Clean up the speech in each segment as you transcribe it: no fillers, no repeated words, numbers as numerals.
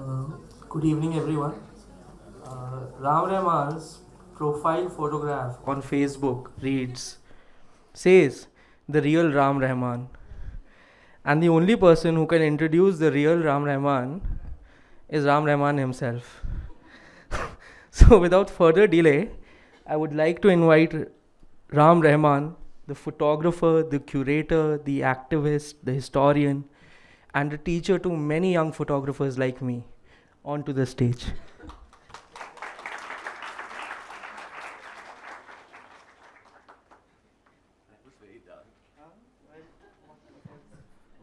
Uh, Good evening, everyone. Ram Rahman's profile photograph on Facebook says the real Ram Rahman, and the only person who can introduce the real Ram Rahman is Ram Rahman himself. So, without further delay, I would like to invite Ram Rahman, the photographer, the curator, the activist, the historian, and a teacher to many young photographers like me, onto the stage.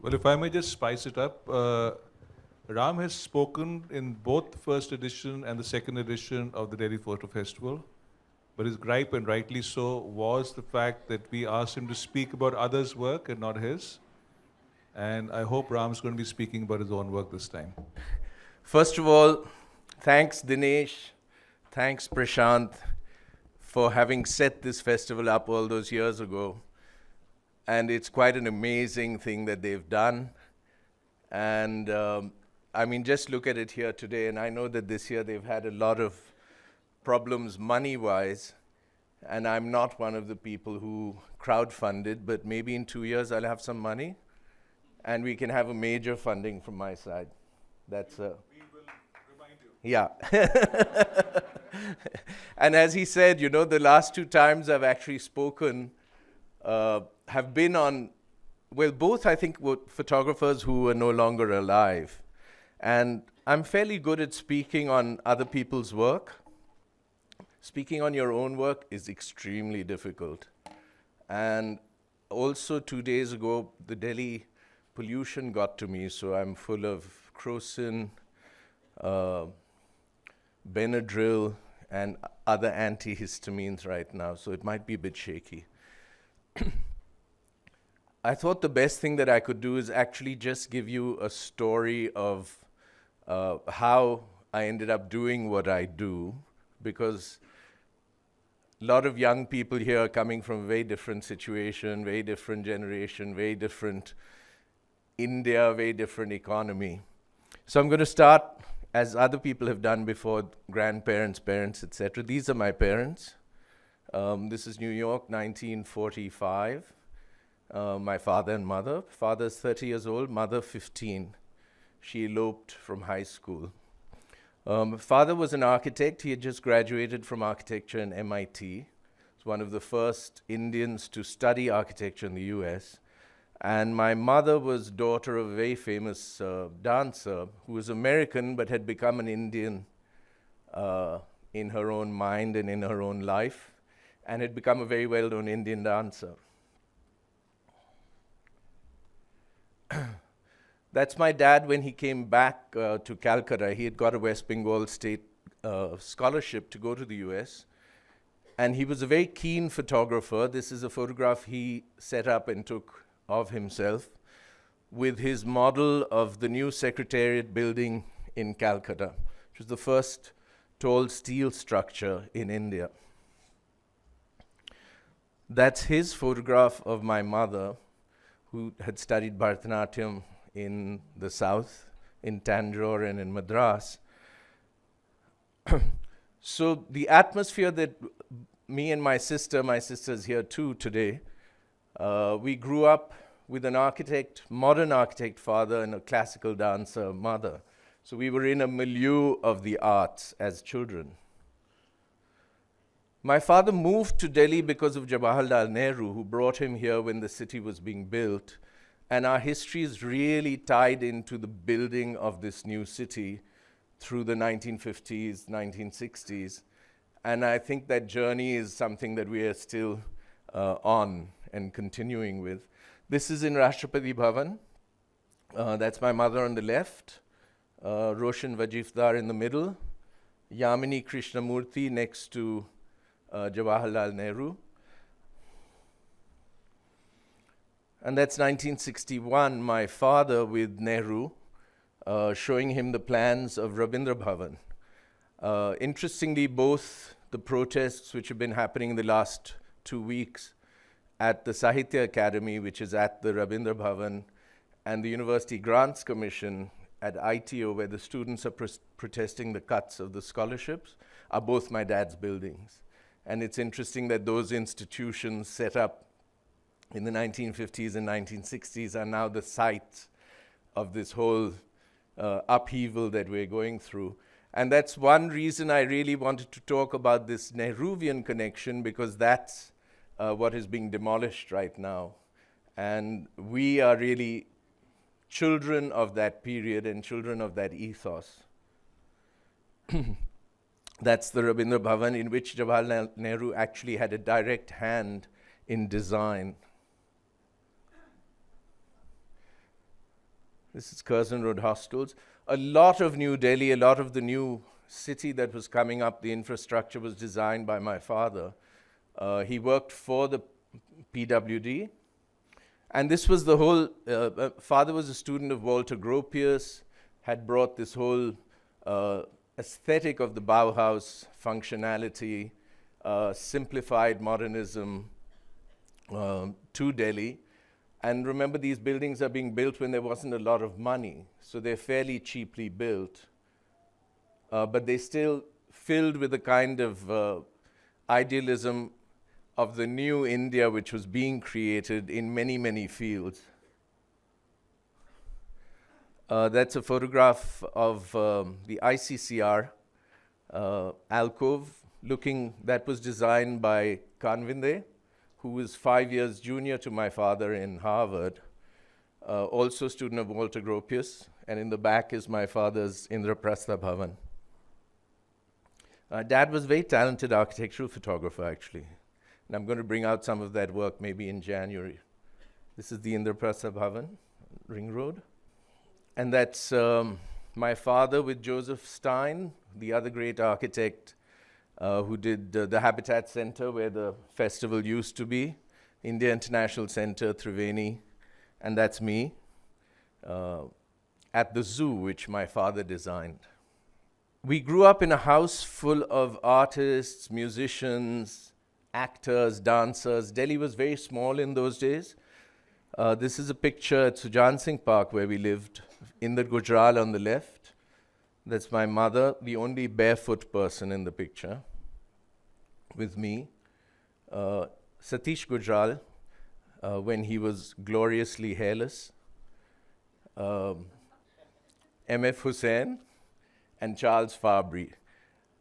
Well, if I may just spice it up, Ram has spoken in both the first edition and the second edition of the Delhi Photo Festival. But his gripe, and rightly so, was the fact that we asked him to speak about others' work and not his. And I hope Ram's going to be speaking about his own work this time. First of all, thanks Dinesh, thanks Prashant for having set this festival up all those years ago. And it's quite an amazing thing that they've done. And I mean, just look at it here today. And I know that this year they've had a lot of problems money-wise. And I'm not one of the people who crowdfunded, but maybe in 2 years I'll have some money. And we can have a major funding from my side. That's We will remind you. yeah. And as he said, you know, the last 2 times I've actually spoken have been on, well, both I think were photographers who are no longer alive. And I'm fairly good at speaking on other people's work. Speaking on your own work is extremely difficult. And also 2 days ago, the Delhi pollution got to me, so I'm full of crocin, Benadryl, and other antihistamines right now, so it might be a bit shaky. I thought the best thing that I could do is actually just give you a story of how I ended up doing what I do, because a lot of young people here are coming from a very different situation, very different generation, very different India, very different economy. So I'm going to start, as other people have done before, grandparents, parents, etc. These are my parents. This is New York, 1945. My father and mother. Father's 30 years old, mother 15. She eloped from high school. Father was an architect. He had just graduated from architecture in MIT. He's one of the first Indians to study architecture in the US. And my mother was daughter of a very famous dancer who was American but had become an Indian in her own mind and in her own life, and had become a very well-known Indian dancer. That's my dad when he came back to Calcutta. He had got a West Bengal state scholarship to go to the US. And he was a very keen photographer. This is a photograph he set up and took of himself with his model of the new Secretariat building in Calcutta, which was the first tall steel structure in India. That's his photograph of my mother, who had studied Bharatanatyam in the south, in Tanjore and in Madras. So the atmosphere that me and my sister's here too today, we grew up with an architect, modern architect father and a classical dancer mother. So we were in a milieu of the arts as children. My father moved to Delhi because of Jawaharlal Nehru, who brought him here when the city was being built. And our history is really tied into the building of this new city through the 1950s, 1960s. And I think that journey is something that we are still on and continuing with. This is in Rashtrapati Bhavan. That's my mother on the left, Roshan Vajifdar in the middle, Yamini Krishnamurthy next to Jawaharlal Nehru. And that's 1961, my father with Nehru, showing him the plans of Rabindra Bhavan. Interestingly, both the protests which have been happening in the last 2 weeks at the Sahitya Academy, which is at the Rabindra Bhavan, and the University Grants Commission at ITO, where the students are protesting the cuts of the scholarships, are both my dad's buildings. And it's interesting that those institutions set up in the 1950s and 1960s are now the site of this whole upheaval that we're going through. And that's one reason I really wanted to talk about this Nehruvian connection, because that's what is being demolished right now. And we are really children of that period and children of that ethos. That's the Rabindra Bhavan, in which Jawaharlal Nehru actually had a direct hand in design. This is Curzon Road Hostels. A lot of New Delhi, a lot of the new city that was coming up, the infrastructure was designed by my father. He worked for the PWD. And this was the whole, father was a student of Walter Gropius, had brought this whole aesthetic of the Bauhaus functionality, simplified modernism to Delhi. And remember, these buildings are being built when there wasn't a lot of money, so they're fairly cheaply built. But they still filled with a kind of idealism of the new India which was being created in many, many fields. That's a photograph of the ICCR alcove that was designed by Kanvinde, who was 5 years junior to my father in Harvard, also student of Walter Gropius, and in the back is my father's Indraprastha Bhavan. Dad was a very talented architectural photographer, actually, and I'm going to bring out some of that work maybe in January. This is the Indraprastha Bhavan, Ring Road. And that's my father with Joseph Stein, the other great architect who did the Habitat Center where the festival used to be, India International Center, Triveni, and that's me, at the zoo, which my father designed. We grew up in a house full of artists, musicians, actors, dancers. Delhi was very small in those days. This is a picture at Sujan Singh Park where we lived, in the Gujral on the left. That's my mother, the only barefoot person in the picture, with me. Satish Gujral, when he was gloriously hairless. M.F. Hussain and Charles Fabry.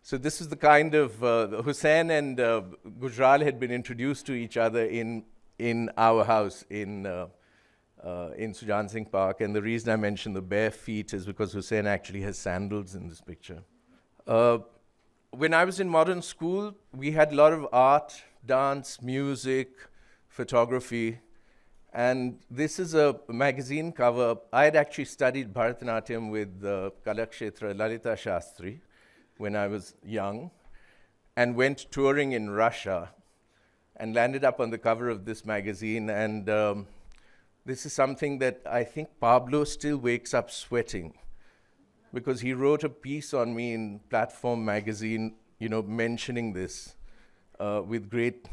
So this is the kind of, Hussain and Gujral had been introduced to each other in our house in Sujan Singh Park. And the reason I mention the bare feet is because Hussain actually has sandals in this picture. When I was in modern school, we had a lot of art, dance, music, photography. And this is a magazine cover. I had actually studied Bharatanatyam with Kalakshetra Lalita Shastri when I was young, and went touring in Russia and landed up on the cover of this magazine. And this is something that I think Pablo still wakes up sweating, because he wrote a piece on me in Platform magazine, mentioning this with great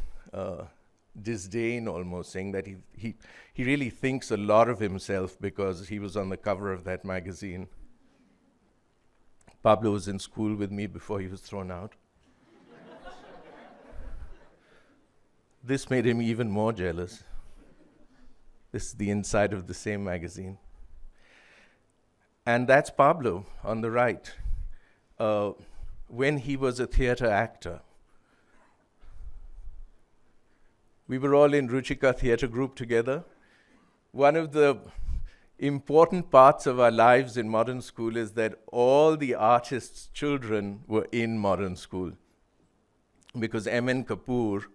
disdain almost, saying that he really thinks a lot of himself because he was on the cover of that magazine. Pablo was in school with me before he was thrown out. This made him even more jealous. This is the inside of the same magazine. And that's Pablo on the right, when he was a theater actor. We were all in Ruchika Theatre Group together. One of the important parts of our lives in modern school is that all the artists' children were in modern school. Because M.N. Kapoor,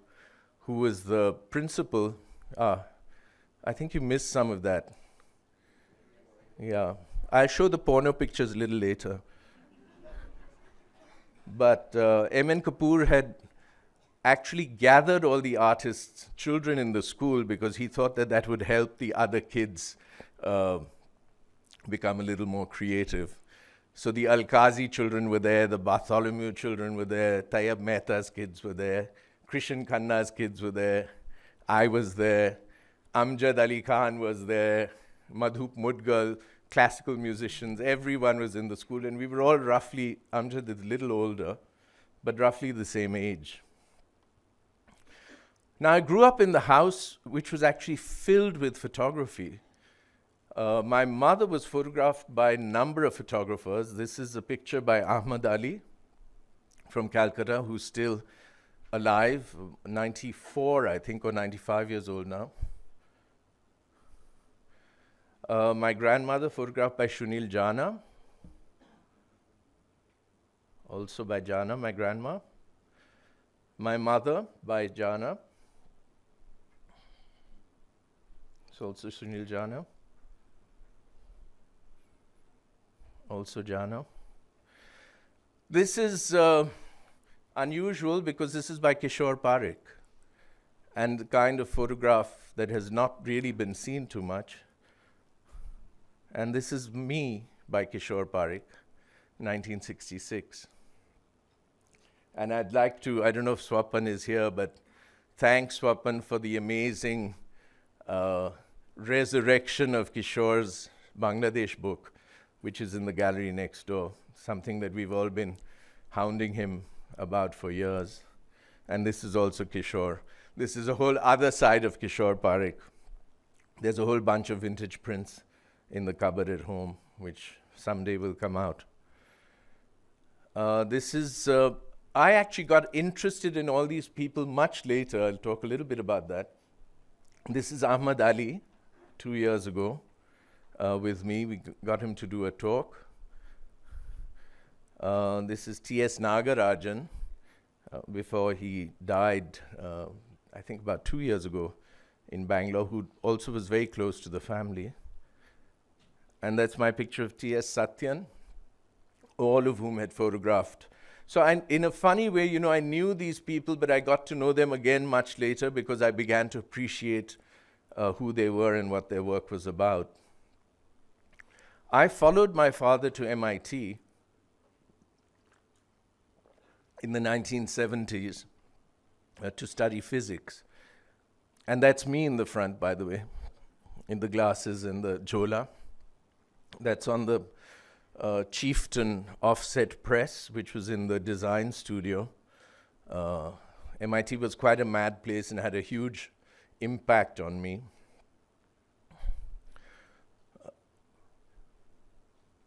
who was the principal, I think you missed some of that. Yeah, I'll show the porno pictures a little later. But M.N. Kapoor had actually gathered all the artists' children in the school because he thought that that would help the other kids become a little more creative. So the Alkazi children were there, the Bartholomew children were there, Tayyab Mehta's kids were there, Krishan Khanna's kids were there, I was there, Amjad Ali Khan was there, Madhup Mudgal, classical musicians. Everyone was in the school, and we were all roughly, Amjad is a little older, but roughly the same age. Now, I grew up in the house which was actually filled with photography. My mother was photographed by a number of photographers. This is a picture by Ahmad Ali from Calcutta, who's still alive, 94, I think, or 95 years old now. My grandmother, photographed by Shunil Jana, also by Jana, my grandma. My mother, by Jana. It's also Sunil Jana. Also Jana. This is unusual because this is by Kishore Parekh, and the kind of photograph that has not really been seen too much. And this is me by Kishore Parekh, 1966. And I'd like to, I don't know if Swapan is here, but thanks Swapan for the amazing resurrection of Kishore's Bangladesh book, which is in the gallery next door, something that we've all been hounding him about for years. And this is also Kishore. This is a whole other side of Kishore Parekh. There's a whole bunch of vintage prints in the cupboard at home, which someday will come out. I actually got interested in all these people much later. I'll talk a little bit about that. This is Ahmad Ali, 2 years ago, with me. We got him to do a talk. This is T.S. Nagarajan, before he died, I think about 2 years ago in Bangalore, who also was very close to the family. And that's my picture of T.S. Satyan, all of whom had photographed. So in a funny way, I knew these people, but I got to know them again much later because I began to appreciate who they were and what their work was about. I followed my father to MIT in the 1970s to study physics. And that's me in the front, by the way, in the glasses and the jola. That's on the Chieftain offset press, which was in the design studio. MIT was quite a mad place and had a huge impact on me.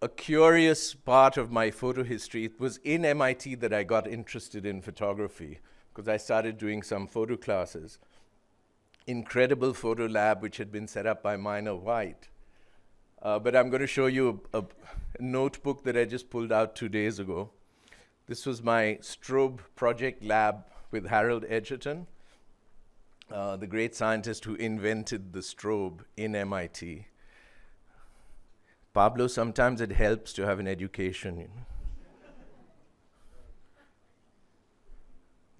A curious part of my photo history, it was in MIT that I got interested in photography, because I started doing some photo classes. Incredible photo lab, which had been set up by Minor White. But I'm going to show you a notebook that I just pulled out 2 days ago. This was my strobe project lab with Harold Edgerton, the great scientist who invented the strobe in MIT. Pablo, sometimes it helps to have an education.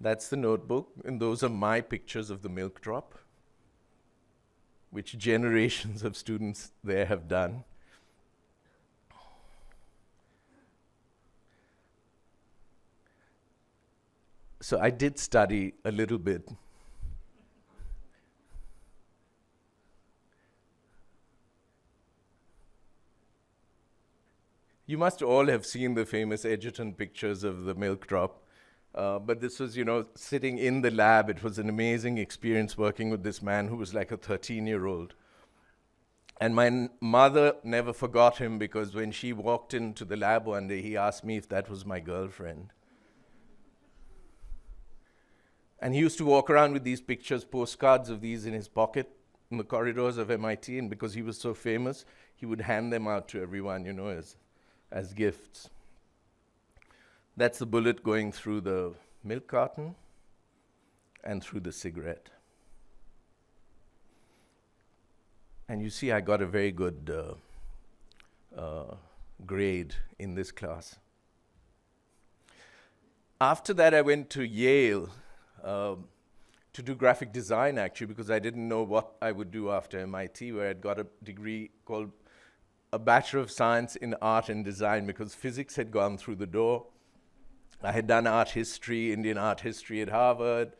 That's the notebook, and those are my pictures of the milk drop, which generations of students there have done. So I did study a little bit. You must all have seen the famous Edgerton pictures of the milk drop. But this was, sitting in the lab. It was an amazing experience working with this man who was like a 13-year-old. And my mother never forgot him, because when she walked into the lab one day, he asked me if that was my girlfriend. And he used to walk around with these pictures, postcards of these in his pocket in the corridors of MIT. And because he was so famous, he would hand them out to everyone, as gifts. That's the bullet going through the milk carton and through the cigarette. And you see, I got a very good grade in this class. After that, I went to Yale to do graphic design, actually, because I didn't know what I would do after MIT, where I'd got a degree called a Bachelor of Science in Art and Design, because physics had gone through the door. I had done art history, Indian art history at Harvard,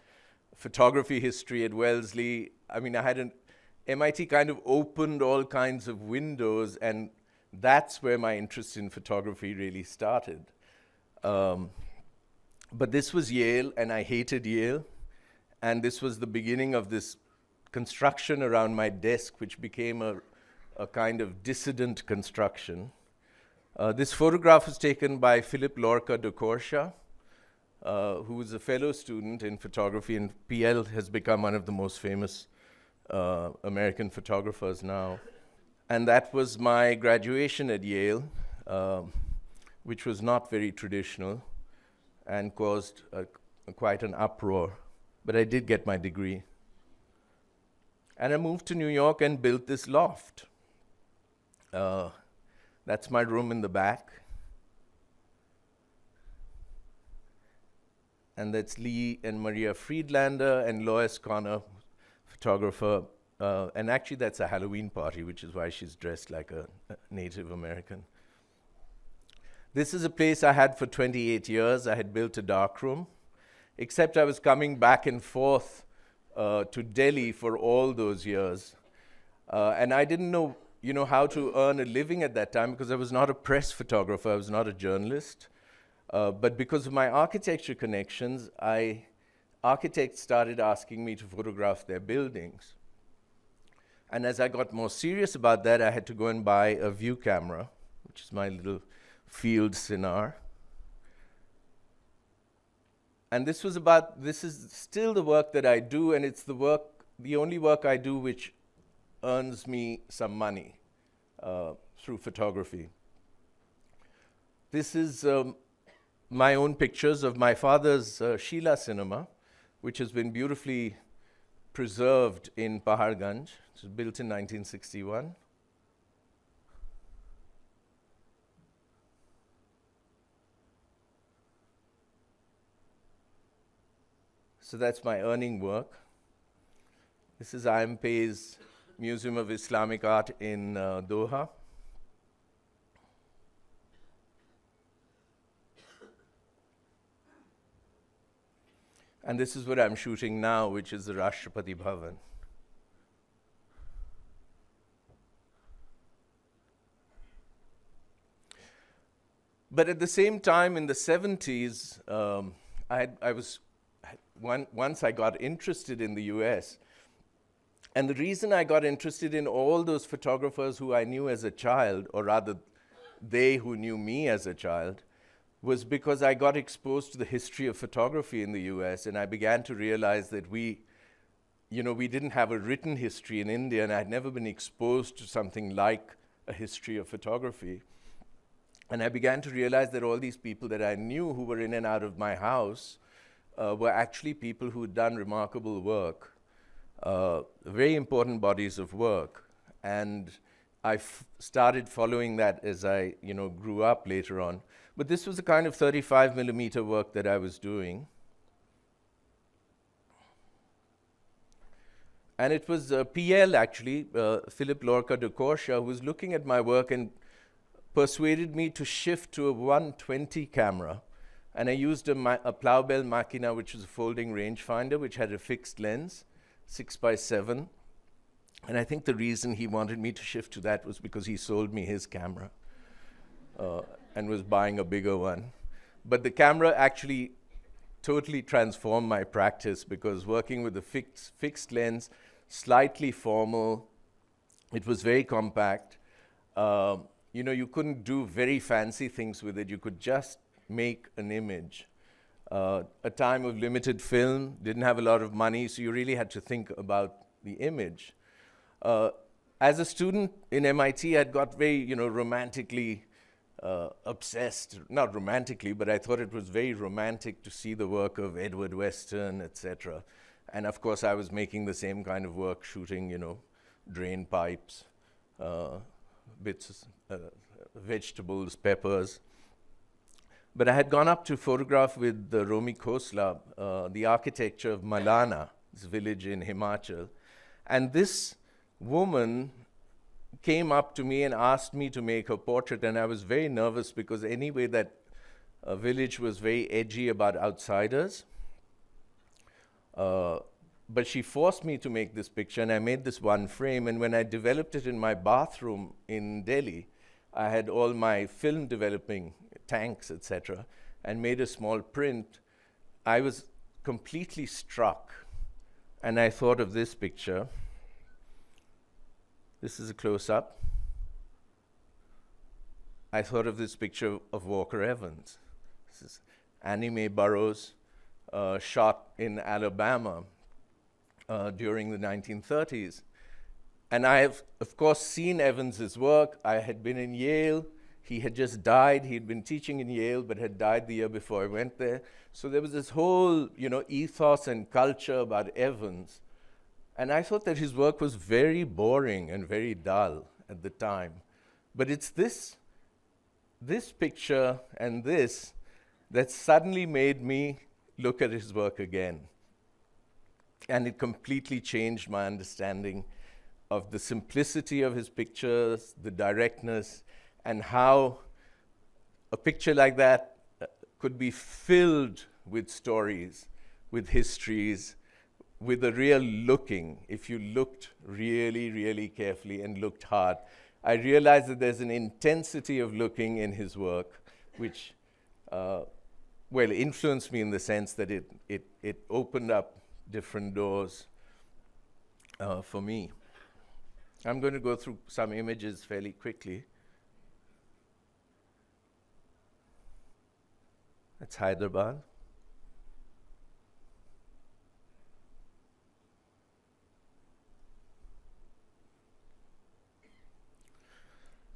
photography history at Wellesley. I mean, MIT kind of opened all kinds of windows, and that's where my interest in photography really started. But this was Yale, and I hated Yale. And this was the beginning of this construction around my desk, which became a kind of dissident construction. This photograph was taken by Philip Lorca de Courcia, who was a fellow student in photography, and PL has become one of the most famous American photographers now. And that was my graduation at Yale, which was not very traditional and caused quite an uproar. But I did get my degree. And I moved to New York and built this loft. That's my room in the back. And that's Lee and Maria Friedlander and Lois Connor, photographer. And actually that's a Halloween party, which is why she's dressed like a Native American. This is a place I had for 28 years. I had built a darkroom, except I was coming back and forth to Delhi for all those years. And I didn't know, how to earn a living at that time because I was not a press photographer, I was not a journalist. But because of my architecture connections, architects started asking me to photograph their buildings. And as I got more serious about that, I had to go and buy a view camera, which is my little field Sinar. And this is still the work that I do, and it's the only work I do which earns me some money through photography. This is my own pictures of my father's Sheila cinema, which has been beautifully preserved in Paharganj. It was built in 1961. So that's my earning work. This is IMP's Museum of Islamic Art in Doha. And this is what I'm shooting now, which is the Rashtrapati Bhavan. But at the same time, in the 70s, once I got interested in the US, and the reason I got interested in all those photographers who I knew as a child, or rather, they who knew me as a child, was because I got exposed to the history of photography in the US, and I began to realize that we didn't have a written history in India, and I'd never been exposed to something like a history of photography. And I began to realize that all these people that I knew who were in and out of my house were actually people who had done remarkable work, very important bodies of work. And I started following that as I grew up later on. But this was the kind of 35 millimeter work that I was doing. And it was PL, actually, Philip Lorca de Courcia, who was looking at my work and persuaded me to shift to a 120 camera. And I used a Plowbell Machina, which was a folding rangefinder, which had a fixed lens, 6x7. And I think the reason he wanted me to shift to that was because he sold me his camera and was buying a bigger one. But the camera actually totally transformed my practice, because working with a fixed lens, slightly formal, it was very compact. You couldn't do very fancy things with it. You could just make an image. A time of limited film, didn't have a lot of money, so you really had to think about the image. As a student in MIT, I'd got very, romantically obsessed. Not romantically, but I thought it was very romantic to see the work of Edward Weston, etc. And of course, I was making the same kind of work, shooting, drain pipes, bits, vegetables, peppers. But I had gone up to photograph with Romy Khosla, the architecture of Malana, this village in Himachal. And this woman came up to me and asked me to make her portrait, and I was very nervous because anyway that village was very edgy about outsiders. But she forced me to make this picture, and I made this one frame, and when I developed it in my bathroom in Delhi, I had all my film developing tanks, etc., and made a small print, I was completely struck. And I thought of this picture. This is a close-up. I thought of this picture of Walker Evans. This is Annie Mae Burroughs, shot in Alabama during the 1930s. And I have, of course, seen Evans's work. I had been in Yale. He had just died. He had been teaching in Yale, but had died the year before I went there. So there was this whole, ethos and culture about Evans. And I thought that his work was very boring and very dull at the time. But it's this picture and this that suddenly made me look at his work again. And it completely changed my understanding of the simplicity of his pictures, the directness, and how a picture like that could be filled with stories, with histories, with a real looking. If you looked really, really carefully and looked hard, I realized that there's an intensity of looking in his work, which, influenced me in the sense that it opened up different doors for me. I'm going to go through some images fairly quickly. That's Hyderabad.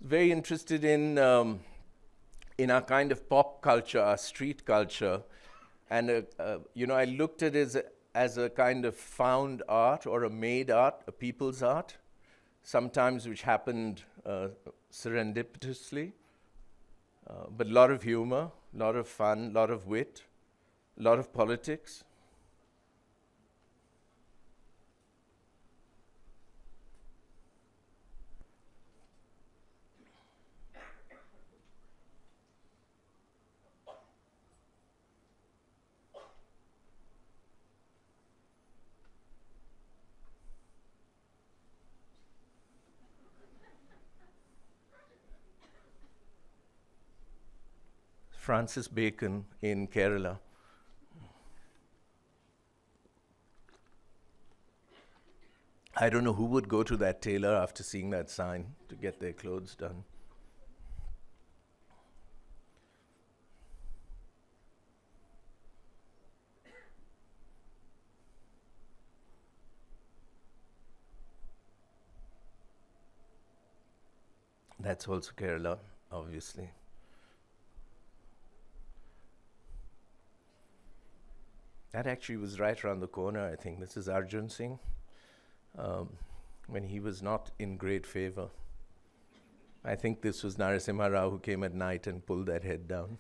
Very interested in our kind of pop culture, our street culture, and I looked at it as a kind of found art or a made art, a people's art, sometimes which happened serendipitously, but a lot of humor, a lot of fun, a lot of wit, a lot of politics. Francis Bacon in Kerala. I don't know who would go to that tailor after seeing that sign to get their clothes done. That's also Kerala, obviously. That actually was right around the corner, I think. This is Arjun Singh, when he was not in great favor. I think this was Narasimha Rao who came at night and pulled that head down.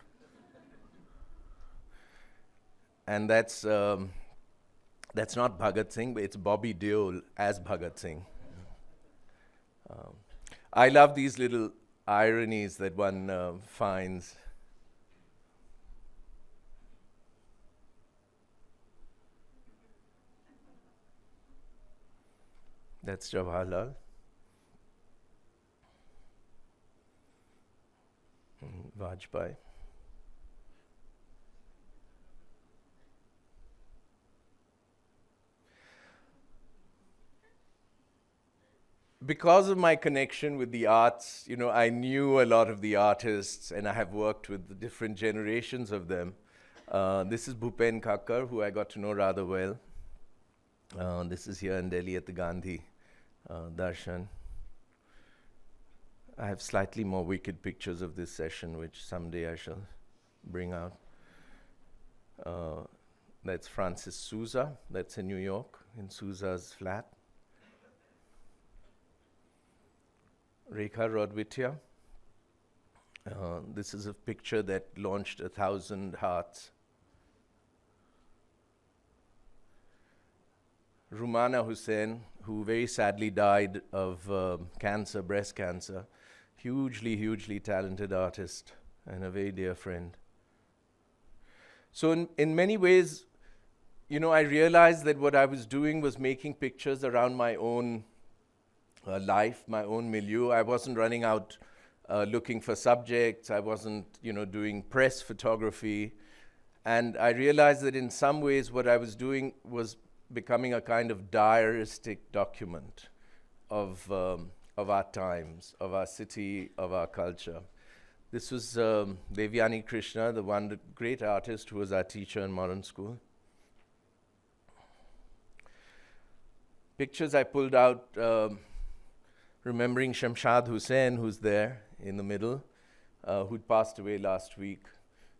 And that's not Bhagat Singh, but it's Bobby Deol as Bhagat Singh. I love these little ironies that one finds. That's Jawaharlal. Vajpayee. Because of my connection with the arts, I knew a lot of the artists, and I have worked with the different generations of them. This is Bhupen Kakkar, who I got to know rather well. This is here in Delhi at the Gandhi Darshan. I have slightly more wicked pictures of this session, which someday I shall bring out. That's Francis Souza. That's in New York, in Souza's flat. Rekha Rodwitia. This is a picture that launched 1,000 hearts. Rumana Hussain, who very sadly died of cancer, breast cancer. Hugely, hugely talented artist and a very dear friend. So in many ways, I realized that what I was doing was making pictures around my own life, my own milieu. I wasn't running out looking for subjects. I wasn't, doing press photography. And I realized that in some ways what I was doing was becoming a kind of diaristic document of our times, of our city, of our culture. This was Devyani Krishna, the great artist who was our teacher in modern school. Pictures I pulled out remembering Shamshad Hussain, who's there in the middle, who'd passed away last week.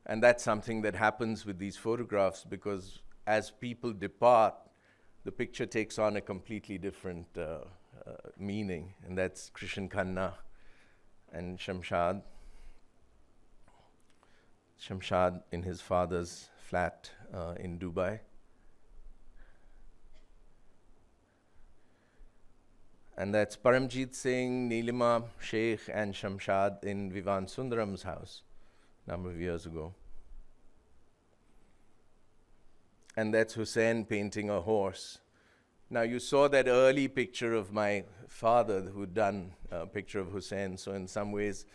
And that's something that happens with these photographs, because as people depart, the picture takes on a completely different meaning. And that's Krishan Khanna and Shamshad. Shamshad in his father's flat in Dubai. And that's Paramjit Singh, Neelima Sheikh, and Shamshad in Vivan Sundaram's house a number of years ago. And that's Hussain painting a horse. Now, you saw that early picture of my father who'd done a picture of Hussain. So in some ways,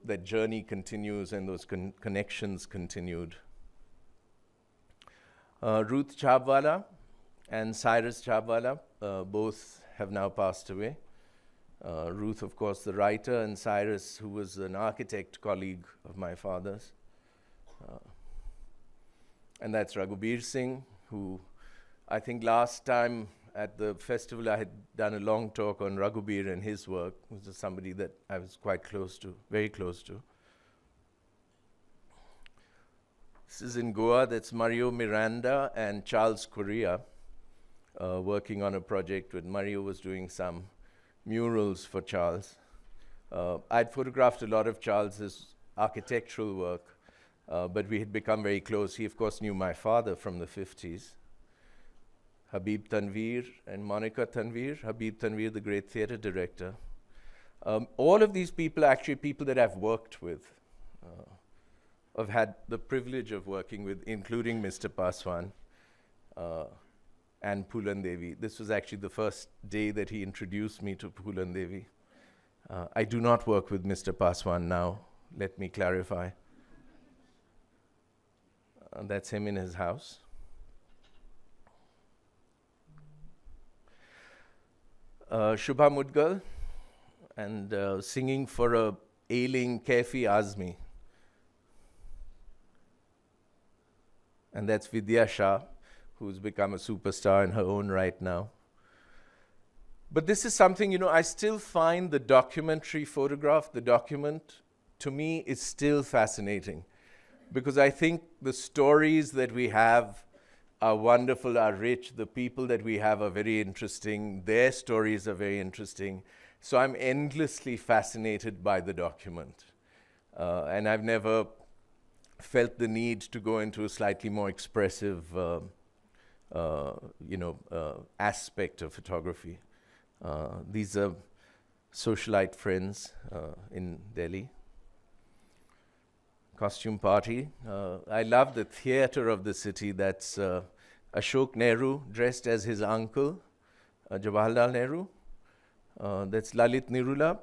that journey continues and those connections continued. Ruth Chhabwala and Cyrus Chhabwala both have now passed away. Ruth, of course, the writer, and Cyrus, who was an architect colleague of my father's. And that's Raghubir Singh, who I think last time at the festival I had done a long talk on Raghubir and his work, which is somebody that I was quite close to, very close to. This is in Goa. That's Mario Miranda and Charles Correa working on a project with Mario was doing some murals for Charles. I'd photographed a lot of Charles's architectural work, but we had become very close. He, of course, knew my father from the 50s. Habib Tanveer and Monica Tanveer. Habib Tanveer, the great theater director. All of these people are actually people that I've worked with. I've had the privilege of working with, including Mr. Paswan and Phulan Devi. This was actually the first day that he introduced me to Phulan Devi. I do not work with Mr. Paswan now, let me clarify. That's him in his house. Shubha Mudgal, and singing for a ailing Kaifi Azmi. And that's Vidya Shah, who's become a superstar in her own right now. But this is something, I still find the documentary photograph, the document, to me is still fascinating. Because I think the stories that we have are wonderful, are rich. The people that we have are very interesting. Their stories are very interesting. So I'm endlessly fascinated by the document. And I've never felt the need to go into a slightly more expressive, aspect of photography. These are socialite friends in Delhi. Costume party. I love the theater of the city. That's Ashok Nehru dressed as his uncle, Jawaharlal Nehru. That's Lalit Nirula,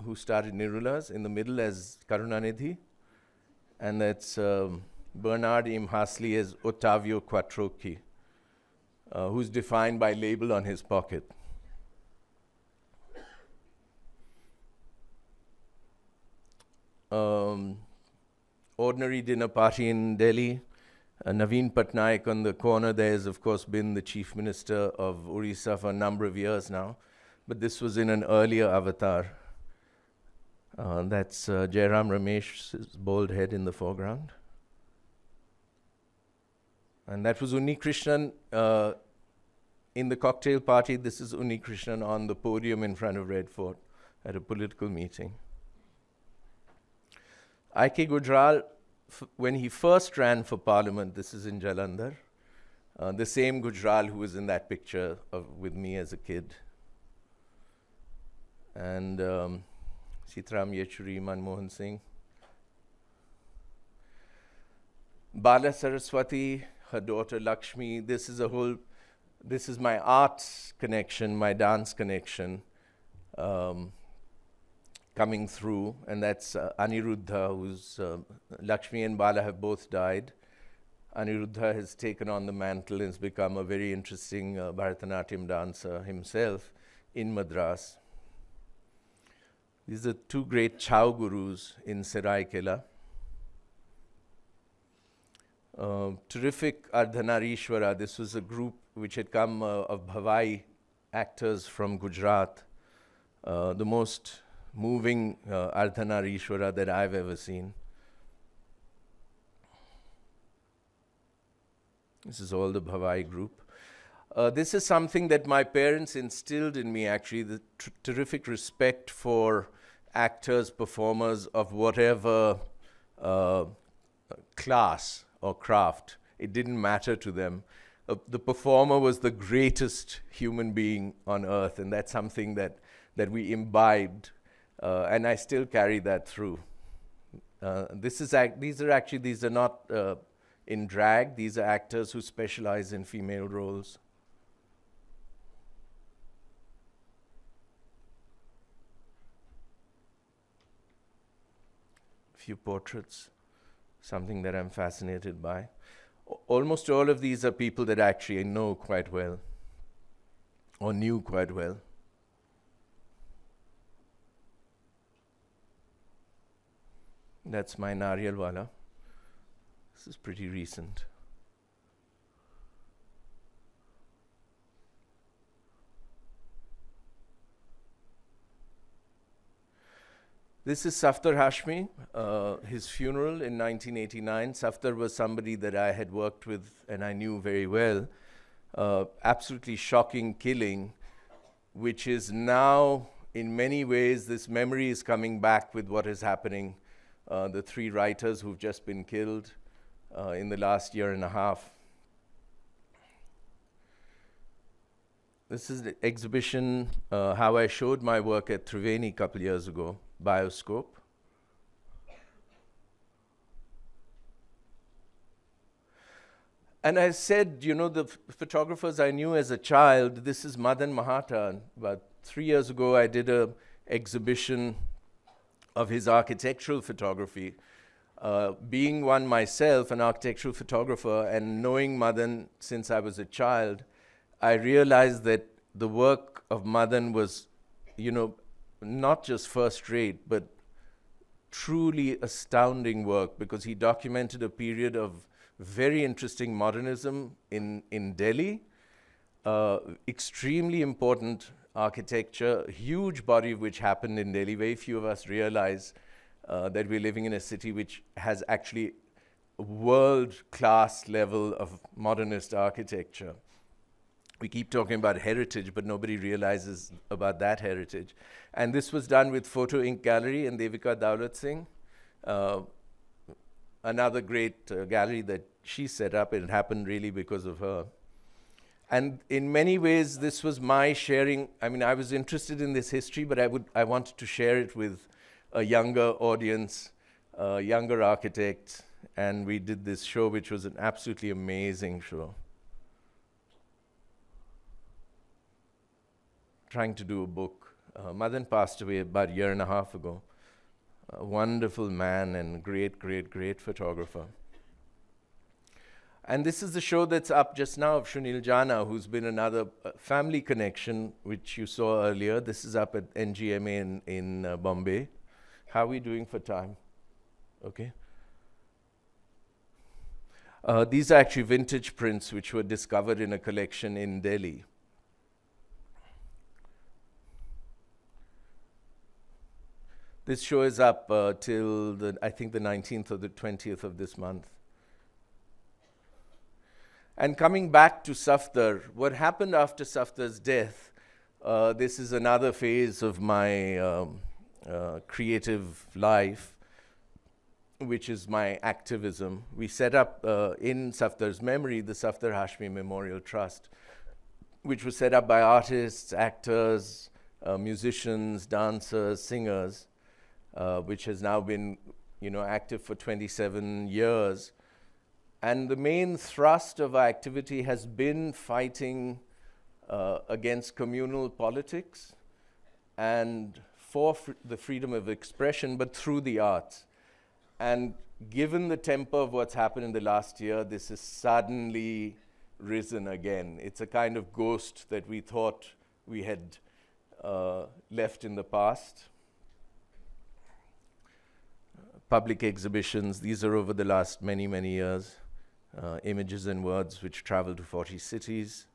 who started Nirulas, in the middle as Karunanidhi. And that's Bernard Imhasli as Ottavio Quattrocchi, who's defined by label on his pocket. Ordinary dinner party in Delhi. Naveen Patnaik on the corner there has, of course, been the Chief Minister of Orissa for a number of years now. But this was in an earlier avatar. That's Jairam Ramesh's bald head in the foreground. And that was Unni Krishnan in the cocktail party. This is Unni Krishnan on the podium in front of Red Fort at a political meeting. I.K. Gujral, when he first ran for parliament, this is in Jalandhar, the same Gujral who was in that picture with me as a kid. And Sitaram Yechuri, Manmohan Singh. Bala Saraswati, her daughter Lakshmi. This is my arts connection, my dance connection. coming through, and that's Aniruddha, who's Lakshmi and Bala have both died. Aniruddha has taken on the mantle and has become a very interesting Bharatanatyam dancer himself in Madras. These are two great Chau gurus in Seraikela. Terrific Ardhanarishwara. This was a group which had come of Bhavai actors from Gujarat. The most moving Ardhanarishwara that I've ever seen. This is all the Bhavai group. This is something that my parents instilled in me, actually, the terrific respect for actors, performers of whatever class or craft. It didn't matter to them. The performer was the greatest human being on earth, and that's something that we imbibed, and I still carry that through. These are not in drag. These are actors who specialize in female roles. Few portraits, something that I'm fascinated by. Almost all of these are people that actually I know quite well, or knew quite well. That's my Nariyalwala. This is pretty recent. This is Safdar Hashmi, his funeral in 1989. Safdar was somebody that I had worked with and I knew very well. Absolutely shocking killing, which is now, in many ways, this memory is coming back with what is happening. The three writers who've just been killed in the last year and a half. This is the exhibition, how I showed my work at Triveni a couple years ago, Bioscope. And I said, you know, the photographers I knew as a child, this is Madan Mahata. About 3 years ago, I did an exhibition of his architectural photography. Being one myself, an architectural photographer, and knowing Madan since I was a child, I realized that the work of Madan was, you know, not just first rate, but truly astounding work, because he documented a period of very interesting modernism in Delhi, extremely important architecture, huge body of which happened in Delhi. Very few of us realize that we're living in a city which has actually world-class level of modernist architecture. We keep talking about heritage, but nobody realizes about that heritage. And this was done with Photo Ink Gallery and Devika Daulat Singh, another great gallery that she set up. It happened really because of her. And in many ways, this was my sharing. I mean, I was interested in this history, but I wanted to share it with a younger audience, younger architects, and we did this show, which was an absolutely amazing show. Trying to do a book. Madan passed away about a year and a half ago. A wonderful man and great, great, great photographer. And this is the show that's up just now of Shunil Jana, who's been another family connection, which you saw earlier. This is up at NGMA in Bombay. How are we doing for time? Okay. These are actually vintage prints which were discovered in a collection in Delhi. This show is up till I think the 19th or the 20th of this month. And coming back to Safdar, what happened after Safdar's death, this is another phase of my creative life, which is my activism. We set up in Safdar's memory the Safdar Hashmi Memorial Trust, which was set up by artists, actors, musicians, dancers, singers, which has now been, active for 27 years. And the main thrust of our activity has been fighting against communal politics and for the freedom of expression, but through the arts. And given the tempo of what's happened in the last year, this has suddenly risen again. It's a kind of ghost that we thought we had left in the past. Public exhibitions, these are over the last many, many years. Images and words which travel to 40 cities.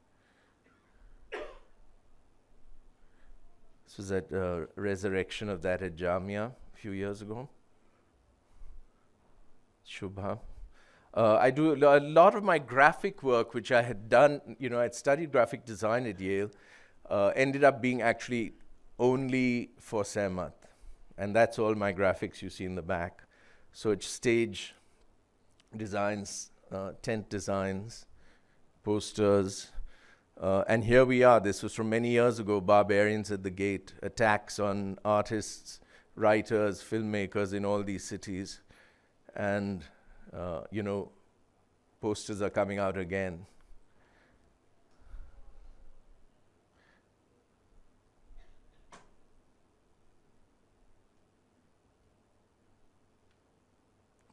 This was at resurrection of that at Jamia a few years ago. Shubha. I do a lot of my graphic work, which I had done, I'd studied graphic design at Yale, ended up being actually only for Sehmat. And that's all my graphics you see in the back. So it's stage designs, tent designs, posters. And here we are. This was from many years ago, Barbarians at the Gate, attacks on artists, writers, filmmakers in all these cities. And, posters are coming out again.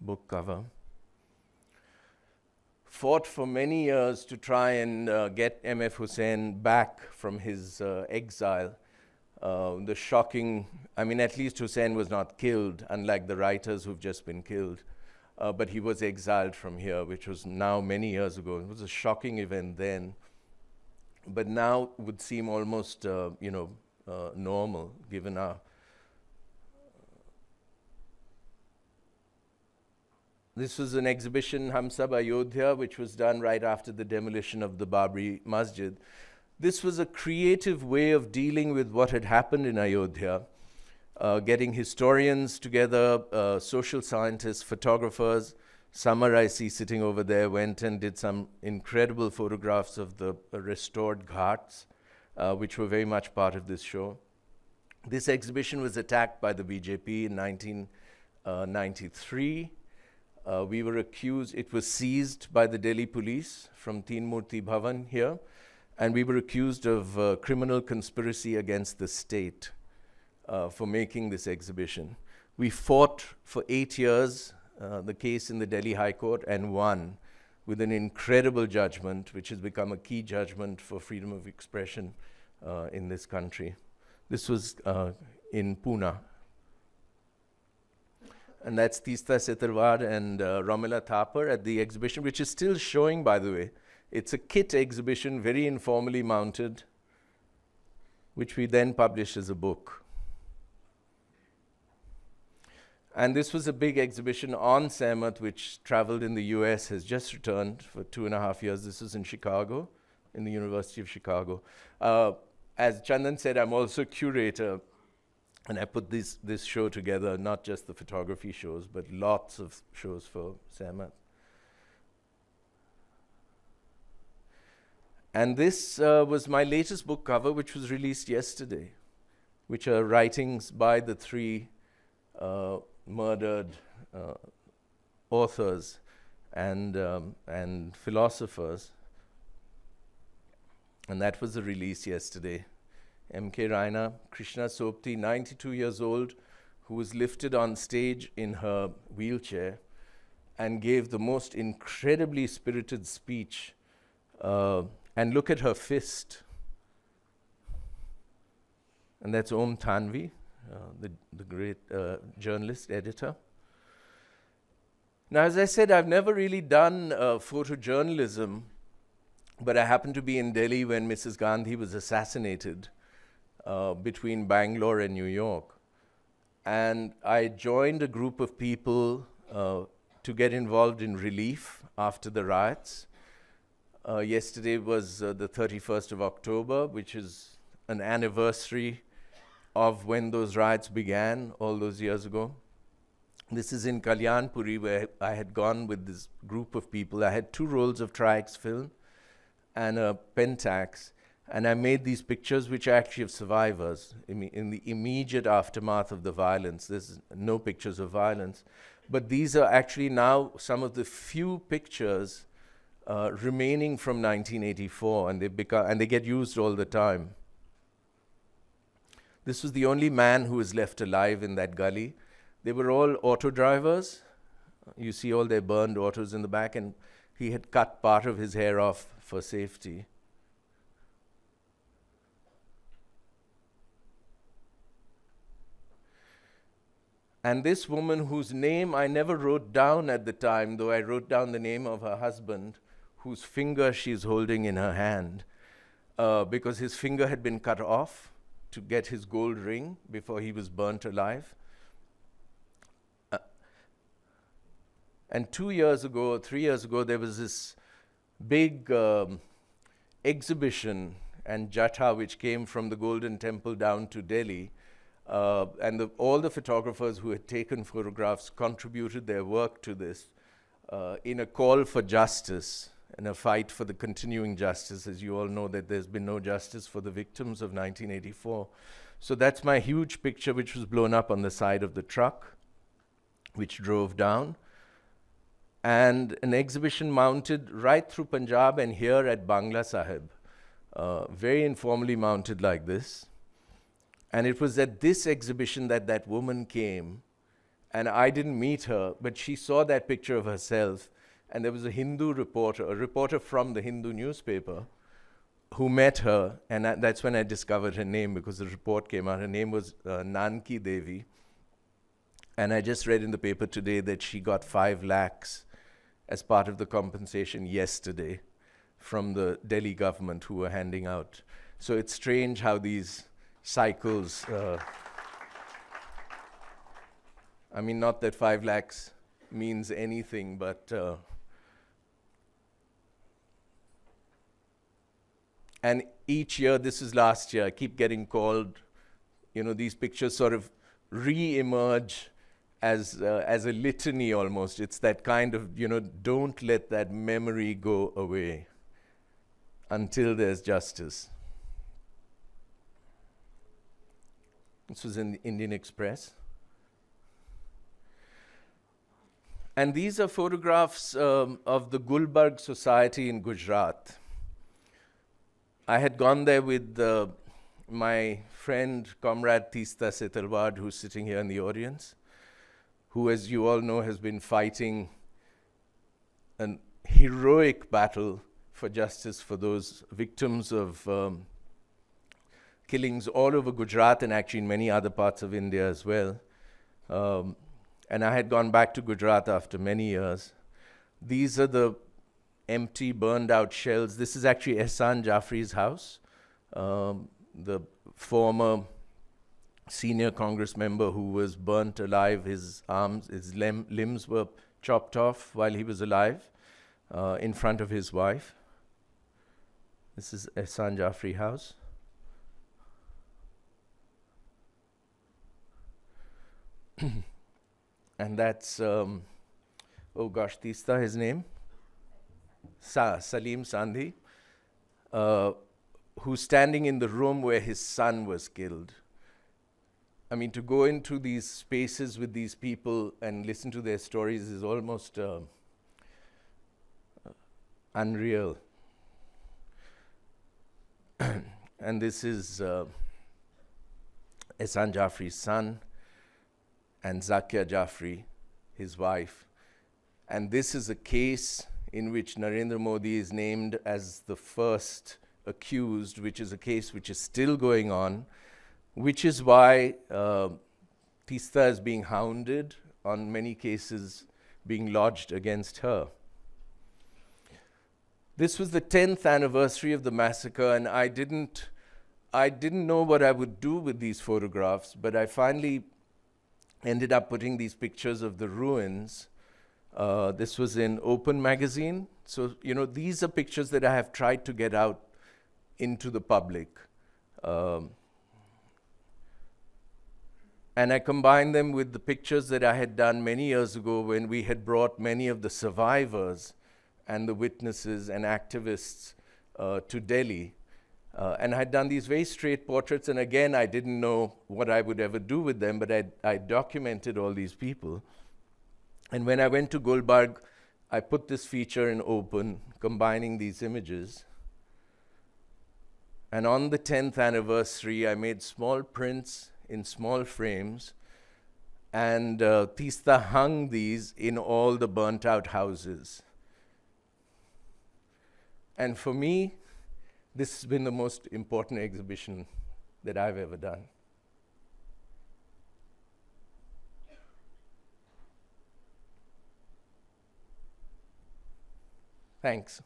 Book cover. Fought for many years to try and get M.F. Hussain back from his exile. The shocking, at least Hussain was not killed, unlike the writers who've just been killed. But he was exiled from here, which was now many years ago. It was a shocking event then, but now would seem almost, normal, given our. This was an exhibition, Hum Sab Ayodhya, which was done right after the demolition of the Babri Masjid. This was a creative way of dealing with what had happened in Ayodhya, getting historians together, social scientists, photographers. Samar, I see sitting over there, went and did some incredible photographs of the restored ghats, which were very much part of this show. This exhibition was attacked by the BJP in 1993. We were accused, it was seized by the Delhi police from Teen Murti Bhavan here, and we were accused of criminal conspiracy against the state for making this exhibition. We fought for 8 years, the case in the Delhi High Court, and won with an incredible judgment, which has become a key judgment for freedom of expression in this country. This was in Pune. And that's Tista Setarwar and Romila Thapar at the exhibition, which is still showing, by the way. It's a kit exhibition, very informally mounted, which we then published as a book. And this was a big exhibition on Sehmat, which traveled in the US, has just returned for 2.5 years. This was in Chicago, in the University of Chicago. As Chandan said, I'm also curator. And I put this show together, not just the photography shows, but lots of shows for Sehmat. And this was my latest book cover, which was released yesterday, which are writings by the 3 murdered authors and philosophers. And that was the release yesterday. M.K. Raina, Krishna Sopti, 92 years old, who was lifted on stage in her wheelchair and gave the most incredibly spirited speech. And look at her fist. And that's Om Thanvi, the great journalist, editor. Now, as I said, I've never really done photojournalism, but I happened to be in Delhi when Mrs. Gandhi was assassinated. Between Bangalore and New York. And I joined a group of people to get involved in relief after the riots. Yesterday was the 31st of October, which is an anniversary of when those riots began all those years ago. This is in Kalyanpuri, where I had gone with this group of people. I had 2 rolls of Tri-X film and a Pentax. And I made these pictures, which are actually of survivors in the immediate aftermath of the violence. There's no pictures of violence. But these are actually now some of the few pictures remaining from 1984, and they get used all the time. This was the only man who was left alive in that gully. They were all auto drivers. You see all their burned autos in the back, and he had cut part of his hair off for safety. And this woman, whose name I never wrote down at the time, though I wrote down the name of her husband, whose finger she's holding in her hand, because his finger had been cut off to get his gold ring before he was burnt alive. And 2 years ago, or 3 years ago, there was this big exhibition and jatha which came from the Golden Temple down to Delhi. And all the photographers who had taken photographs contributed their work to this in a call for justice and a fight for the continuing justice. As you all know, that there's been no justice for the victims of 1984. So that's my huge picture, which was blown up on the side of the truck, which drove down. And an exhibition mounted right through Punjab and here at Bangla Sahib, very informally mounted like this. And it was at this exhibition that that woman came, and I didn't meet her, but she saw that picture of herself, and there was a Hindu reporter, a reporter from the Hindu newspaper, who met her, and that's when I discovered her name, because the report came out. Her name was Nanki Devi, and I just read in the paper today that she got 5 lakhs as part of the compensation yesterday from the Delhi government who were handing out. So it's strange how these cycles, I mean, not that 5 lakhs means anything, but and each year, this is last year, I keep getting called, these pictures sort of re-emerge as a litany almost. It's that kind of, don't let that memory go away until there's justice. This was in the Indian Express. And these are photographs of the Gulbarg Society in Gujarat. I had gone there with my friend, comrade Tista Setalwad, who's sitting here in the audience, who, as you all know, has been fighting an heroic battle for justice for those victims of killings all over Gujarat and actually in many other parts of India as well. And I had gone back to Gujarat after many years. These are the empty, burned out shells. This is actually Ehsan Jaffri's house, the former senior Congress member who was burnt alive. His arms, his limbs were chopped off while he was alive in front of his wife. This is Ehsan Jaffri house. And that's, oh gosh, Tista, his name? Salim Sandhi, who's standing in the room where his son was killed. I mean, to go into these spaces with these people and listen to their stories is almost unreal. And this is Ehsan Jaffri's son, and Zakia Jaffri, his wife. And this is a case in which Narendra Modi is named as the first accused, which is a case which is still going on, which is why Tista is being hounded on many cases being lodged against her. This was the 10th anniversary of the massacre, and I didn't know what I would do with these photographs, but I finally ended up putting these pictures of the ruins. This was in Open magazine. So, these are pictures that I have tried to get out into the public. And I combined them with the pictures that I had done many years ago when we had brought many of the survivors and the witnesses and activists to Delhi. And I had done these very straight portraits, and again, I didn't know what I would ever do with them, but I documented all these people. And when I went to Gulbarg, I put this feature in Open, combining these images. And on the 10th anniversary, I made small prints in small frames, and Tista hung these in all the burnt out houses. And for me, this has been the most important exhibition that I've ever done. Thanks.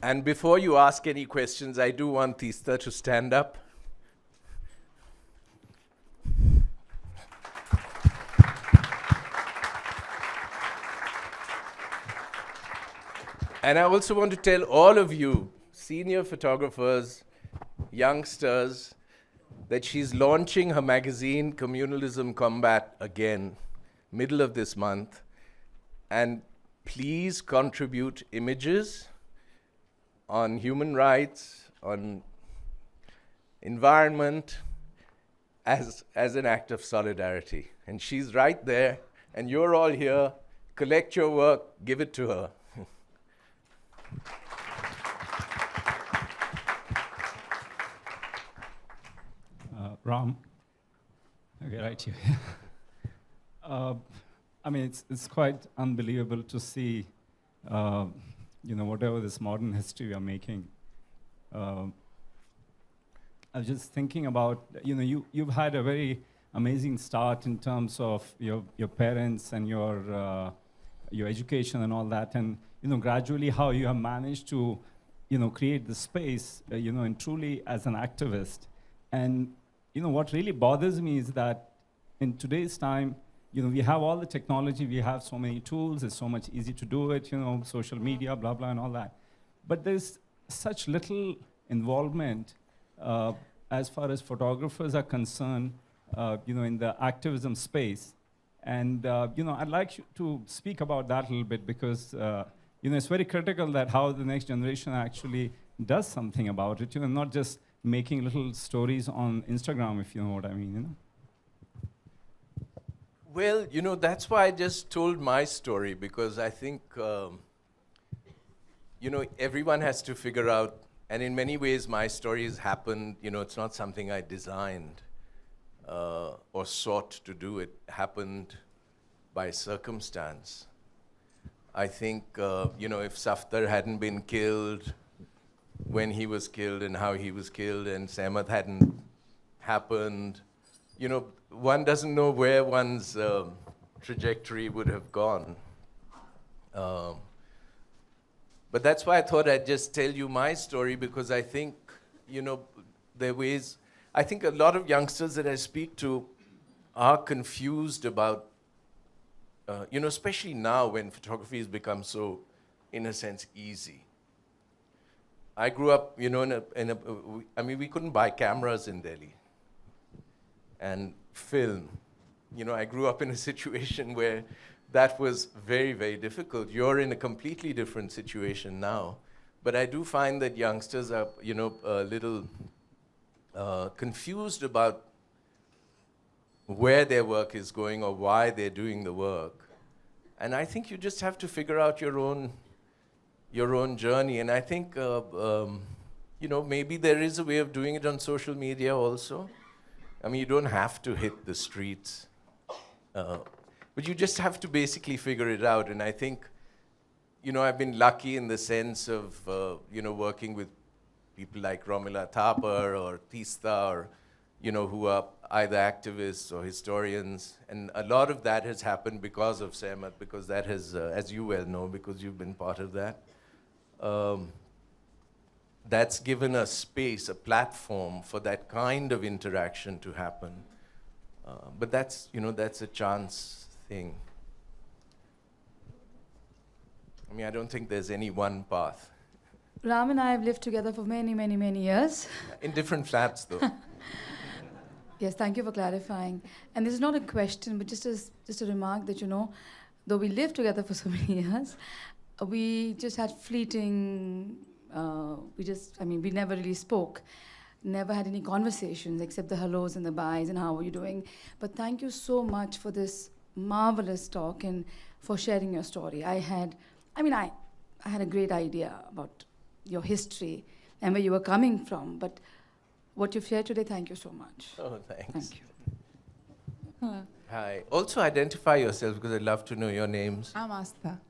And before you ask any questions, I do want Tista to stand up. And I also want to tell all of you, senior photographers, youngsters, that she's launching her magazine, Communalism Combat, again, middle of this month. And please contribute images on human rights, on environment, as an act of solidarity. And she's right there, and you're all here. Collect your work, give it to her. Ram, okay, right here. I mean, it's quite unbelievable to see, whatever this modern history we are making. I was just thinking about, you've had a very amazing start in terms of your parents and your education and all that, and gradually how you have managed to, create the space, and truly as an activist. And what really bothers me is that in today's time, we have all the technology, we have so many tools, it's so much easy to do it, social media, blah, blah, and all that. But there's such little involvement as far as photographers are concerned, in the activism space. And, I'd like you to speak about that a little bit because, it's very critical that how the next generation actually does something about it, not just making little stories on Instagram, if you know what I mean, Well, that's why I just told my story, because I think, everyone has to figure out, and in many ways my story has happened, it's not something I designed or sought to do. It happened by circumstance. I think, if Safdar hadn't been killed, when he was killed and how he was killed, and Sehmat hadn't happened, one doesn't know where one's trajectory would have gone. But that's why I thought I'd just tell you my story, because I think, there are ways, I think a lot of youngsters that I speak to are confused about, especially now when photography has become so, in a sense, easy. I grew up, we couldn't buy cameras in Delhi and film. I grew up in a situation where that was very, very difficult. You're in a completely different situation now. But I do find that youngsters are, a little confused about where their work is going or why they're doing the work. And I think you just have to figure out your own journey. And I think, maybe there is a way of doing it on social media also. I mean, you don't have to hit the streets. But you just have to basically figure it out. And I think, I've been lucky in the sense of, working with people like Romila Thapar or Tista or, who are either activists or historians. And a lot of that has happened because of Sehmat, because that has, as you well know, because you've been part of that. That's given a space, a platform for that kind of interaction to happen. But that's, that's a chance thing. I mean, I don't think there's any one path. Ram and I have lived together for many, many, many years. In different flats, though. Yes, thank you for clarifying. And this is not a question, but just a remark that, though we lived together for so many years, we just had fleeting, we never really spoke. never had any conversations except the hellos and the byes and how are you doing. But thank you so much for this marvelous talk and for sharing your story. I had a great idea about your history and where you were coming from, but what you've shared today, thank you so much. Oh, thanks. Thank you. Hello, Hi. Also identify yourself because I'd love to know your names. I'm Astha.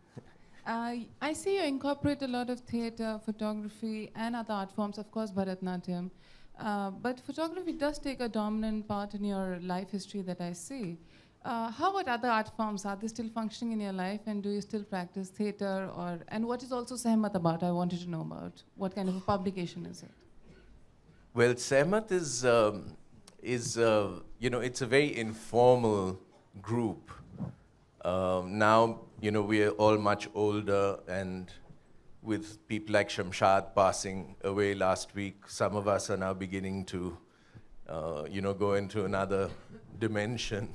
I see you incorporate a lot of theatre, photography, and other art forms, of course, Bharatnatyam. But photography does take a dominant part in your life history that I see. How about other art forms? Are they still functioning in your life, and do you still practice theatre? And what is also Sehmat about? I wanted to know about. What kind of a publication is it? Well, Sehmat is it's a very informal group. Now, we are all much older, and with people like Shamshad passing away last week, some of us are now beginning to, go into another dimension.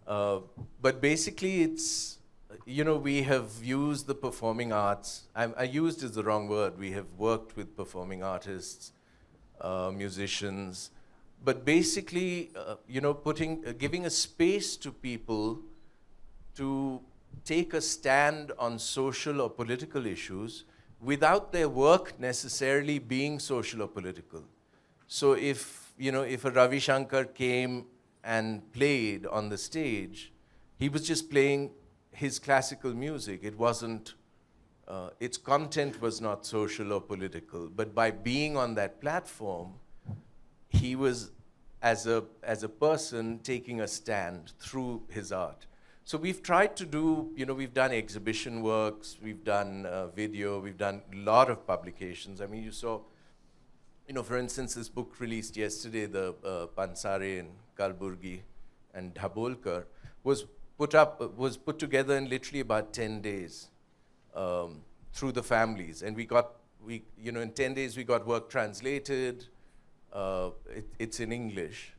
But basically, it's, we have used the performing arts. I used is the wrong word. We have worked with performing artists, musicians, but basically, giving a space to people to take a stand on social or political issues without their work necessarily being social or political. So if a Ravi Shankar came and played on the stage, he was just playing his classical music. It wasn't, its content was not social or political, but by being on that platform, he was, as a person, taking a stand through his art. So we've tried to do, we've done exhibition works, we've done video, we've done a lot of publications. I mean, you saw, for instance, this book released yesterday, the Pansare and Kalburgi and Dhabolkar, was put together in literally about 10 days through the families. And in 10 days we got work translated. It's in English.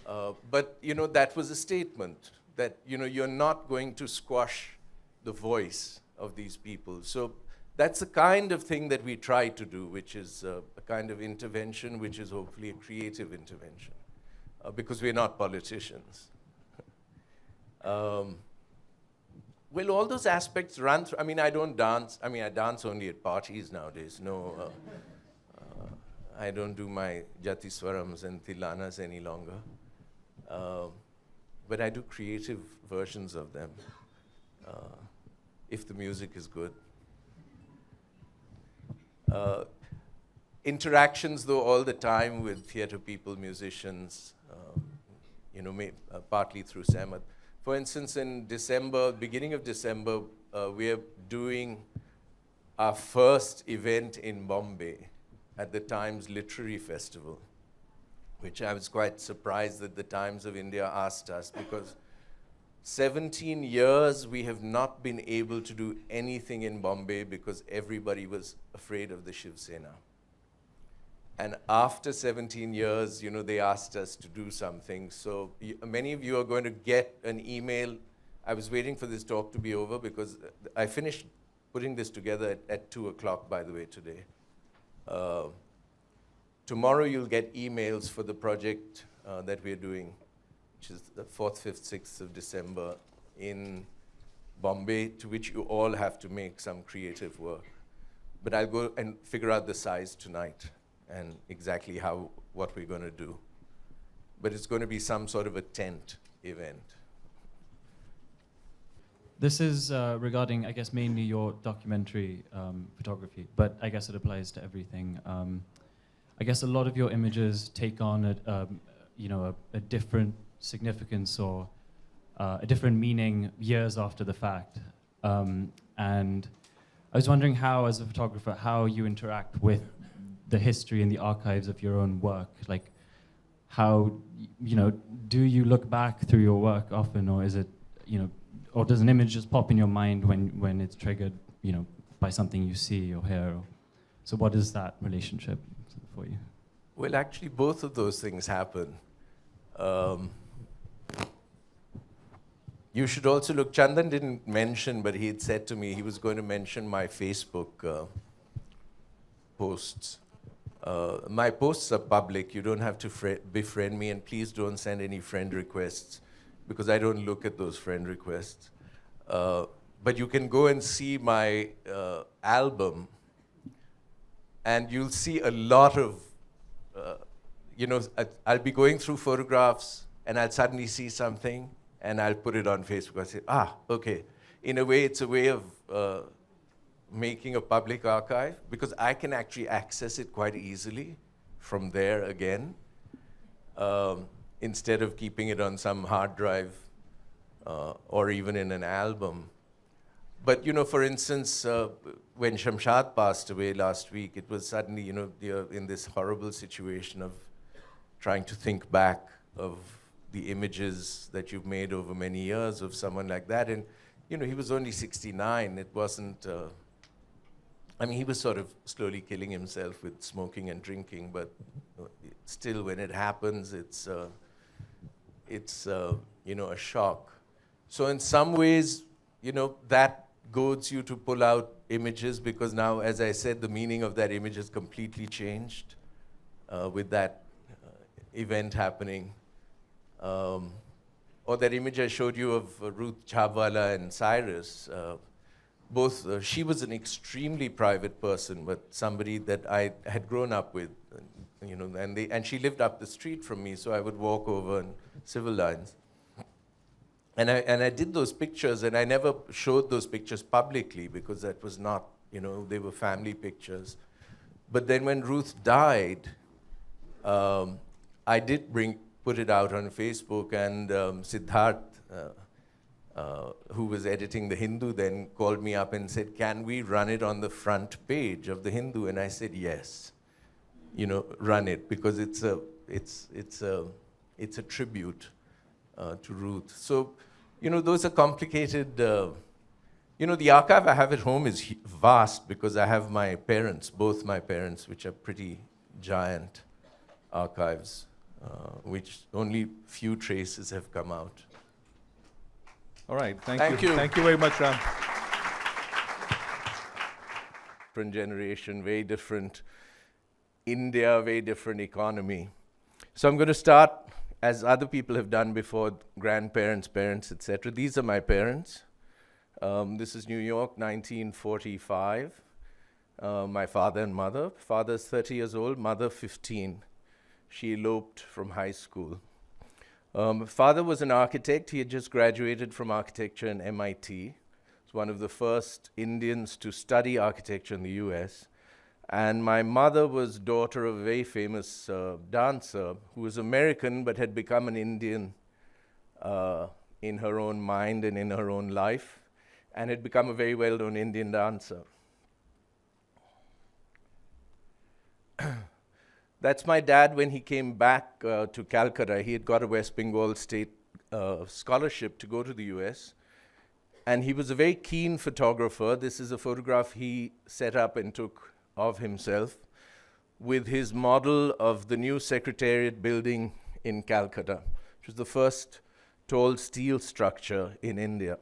But, that was a statement that, you're not going to squash the voice of these people. So that's the kind of thing that we try to do, which is a kind of intervention, which is hopefully a creative intervention, because we're not politicians. Well, all those aspects run through. I mean, I don't dance. I mean, I dance only at parties nowadays. No, I don't do my Jatiswarams and Tilanas any longer. But I do creative versions of them, if the music is good. Interactions, though, all the time with theatre people, musicians, partly through Sehmat. For instance, in December, beginning of December, we are doing our first event in Bombay at the Times Literary Festival, which I was quite surprised that the Times of India asked us, because 17 years we have not been able to do anything in Bombay because everybody was afraid of the Shiv Sena. And after 17 years, they asked us to do something. So many of you are going to get an email. I was waiting for this talk to be over because I finished putting this together at 2 o'clock, by the way, today. Tomorrow you'll get emails for the project that we're doing, which is the 4th, 5th, 6th of December in Bombay, to which you all have to make some creative work. But I'll go and figure out the size tonight and exactly what we're going to do. But it's going to be some sort of a tent event. This is regarding, I guess, mainly your documentary photography, but I guess it applies to everything. I guess a lot of your images take on a different significance or a different meaning years after the fact. And I was wondering how, as a photographer, how you interact with the history and the archives of your own work. Like, how, do you look back through your work often, or is it, or does an image just pop in your mind when it's triggered, by something you see or hear? So what is that relationship for you? Well, actually, both of those things happen. You should also look, Chandan didn't mention, but he had said to me he was going to mention my Facebook posts. My posts are public. You don't have to befriend me, and please don't send any friend requests because I don't look at those friend requests. But you can go and see my album, and you'll see a lot of, I'll be going through photographs, and I'll suddenly see something, and I'll put it on Facebook. I say, okay. In a way, it's a way of making a public archive, because I can actually access it quite easily from there again, instead of keeping it on some hard drive or even in an album. But, for instance, when Shamshad passed away last week, it was suddenly, you're in this horrible situation of trying to think back of the images that you've made over many years of someone like that. And, he was only 69. It wasn't, he was sort of slowly killing himself with smoking and drinking, but still, when it happens, it's a shock. So in some ways, that goads you to pull out images, because now, as I said, the meaning of that image has completely changed with that event happening. Or that image I showed you of Ruth Chhabwala and Cyrus. She was an extremely private person, but somebody that I had grown up with, and she lived up the street from me, so I would walk over on Civil Lines. And I did those pictures, and I never showed those pictures publicly because that was not, they were family pictures. But then when Ruth died, I did put it out on Facebook, and Siddharth, who was editing The Hindu then, called me up and said, "Can we run it on the front page of The Hindu?" And I said, yes, run it, because it's a tribute to Ruth. So, those are complicated. The archive I have at home is vast, because I have my parents, both my parents, which are pretty giant archives, which only few traces have come out. All right, thank you. Thank you very much, Ram. Different generation, very different India, very different economy. So I'm going to start, as other people have done before, grandparents, parents, etc. These are my parents. This is New York, 1945. My father and mother. Father's 30 years old, mother 15. She eloped from high school. Father was an architect. He had just graduated from architecture in MIT. He's one of the first Indians to study architecture in the US. And my mother was daughter of a very famous dancer who was American but had become an Indian in her own mind and in her own life, and had become a very well-known Indian dancer. That's my dad when he came back to Calcutta. He had got a West Bengal state scholarship to go to the US. And he was a very keen photographer. This is a photograph he set up and took of himself with his model of the new Secretariat building in Calcutta, which was the first tall steel structure in India.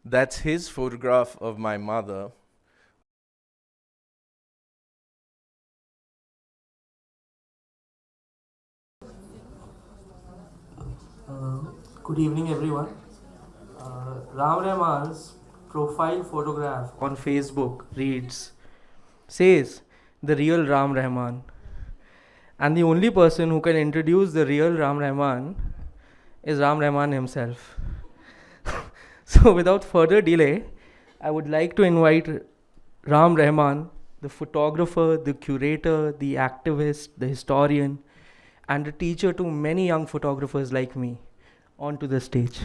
That's his photograph of my mother. Good evening, everyone. Ram Rahman's profile photograph on Facebook says the real Ram Rahman. And the only person who can introduce the real Ram Rahman is Ram Rahman himself. So without further delay, I would like to invite Ram Rahman, the photographer, the curator, the activist, the historian, and a teacher to many young photographers like me, onto the stage.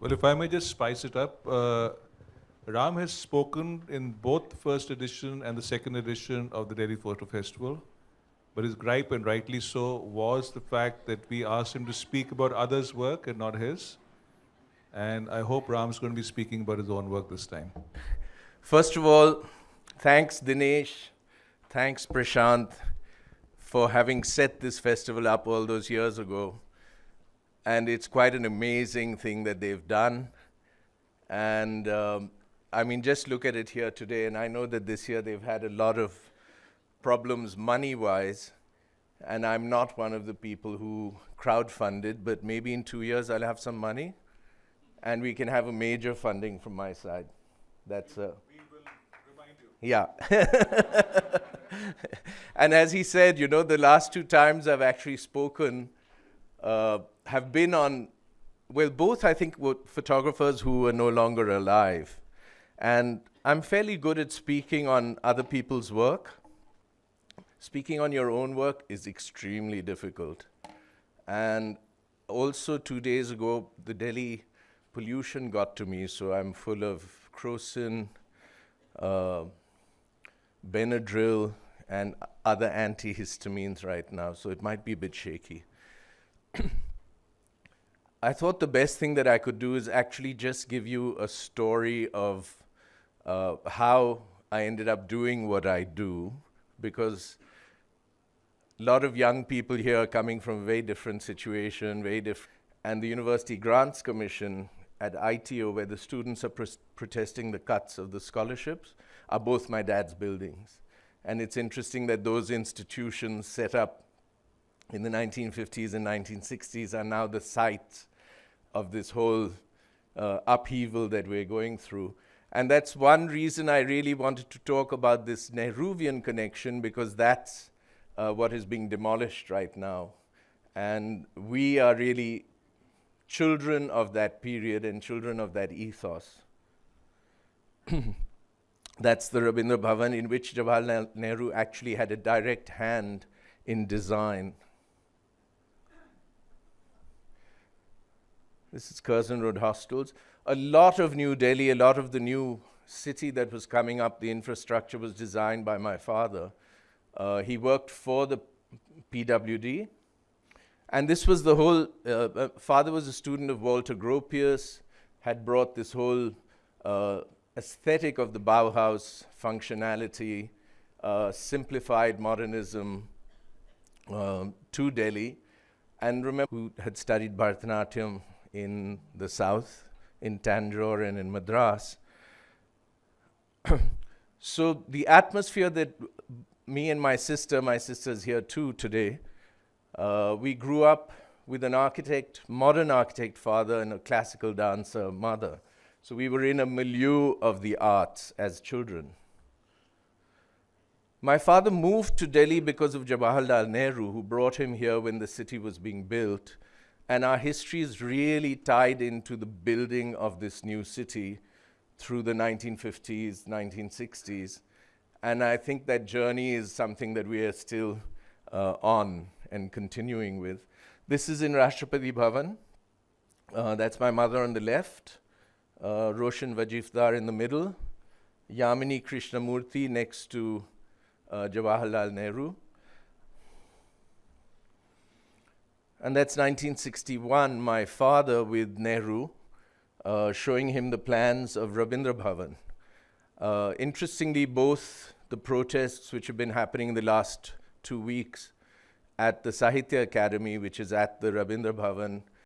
Well, if I may just spice it up, Ram has spoken in both the first edition and the second edition of the Delhi Photo Festival. But his gripe, and rightly so, was the fact that we asked him to speak about others' work and not his. And I hope Ram's going to be speaking about his own work this time. First of all, thanks Dinesh, thanks Prashant for having set this festival up all those years ago. And it's quite an amazing thing that they've done. And I mean, just look at it here today. And I know that this year they've had a lot of problems money-wise. And I'm not one of the people who crowdfunded, but maybe in 2 years I'll have some money. And we can have a major funding from my side. That's We will remind you. yeah. And as he said, you know, the last 2 times I've actually spoken have been on, well, both I think were photographers who are no longer alive. And I'm fairly good at speaking on other people's work. Speaking on your own work is extremely difficult. And also 2 days ago, the Delhi pollution got to me, so I'm full of crocin, Benadryl, and other antihistamines right now, so it might be a bit shaky. I thought the best thing that I could do is actually just give you a story of how I ended up doing what I do, because a lot of young people here are coming from a very different situation, and the University Grants Commission at ITO, where the students are protesting the cuts of the scholarships, are both my dad's buildings. And it's interesting that those institutions set up in the 1950s and 1960s are now the site of this whole upheaval that we're going through. And that's one reason I really wanted to talk about this Nehruvian connection, because that's what is being demolished right now. And we are really children of that period and children of that ethos. That's the Rabindra Bhavan, in which Jawaharlal Nehru actually had a direct hand in design. This is Curzon Road Hostels. A lot of New Delhi, a lot of the new city that was coming up, the infrastructure was designed by my father. He worked for the PWD. And this was the whole, father was a student of Walter Gropius, had brought this whole aesthetic of the Bauhaus functionality, simplified modernism to Delhi. And remember, who had studied Bharatanatyam in the south, in Tanjore and in Madras. So the atmosphere that me and my sister's here too today, we grew up with an architect, modern architect father, and a classical dancer mother. So we were in a milieu of the arts as children. My father moved to Delhi because of Jawaharlal Nehru, who brought him here when the city was being built. And our history is really tied into the building of this new city through the 1950s, 1960s. And I think that journey is something that we are still on and continuing with. This is in Rashtrapati Bhavan. That's my mother on the left. Roshan Vajifdar in the middle. Yamini Krishnamurthy next to Jawaharlal Nehru. And that's 1961, my father with Nehru, showing him the plans of Rabindra Bhavan. Interestingly, both the protests which have been happening in the last 2 weeks at the Sahitya Academy, which is at the Rabindra Bhavan,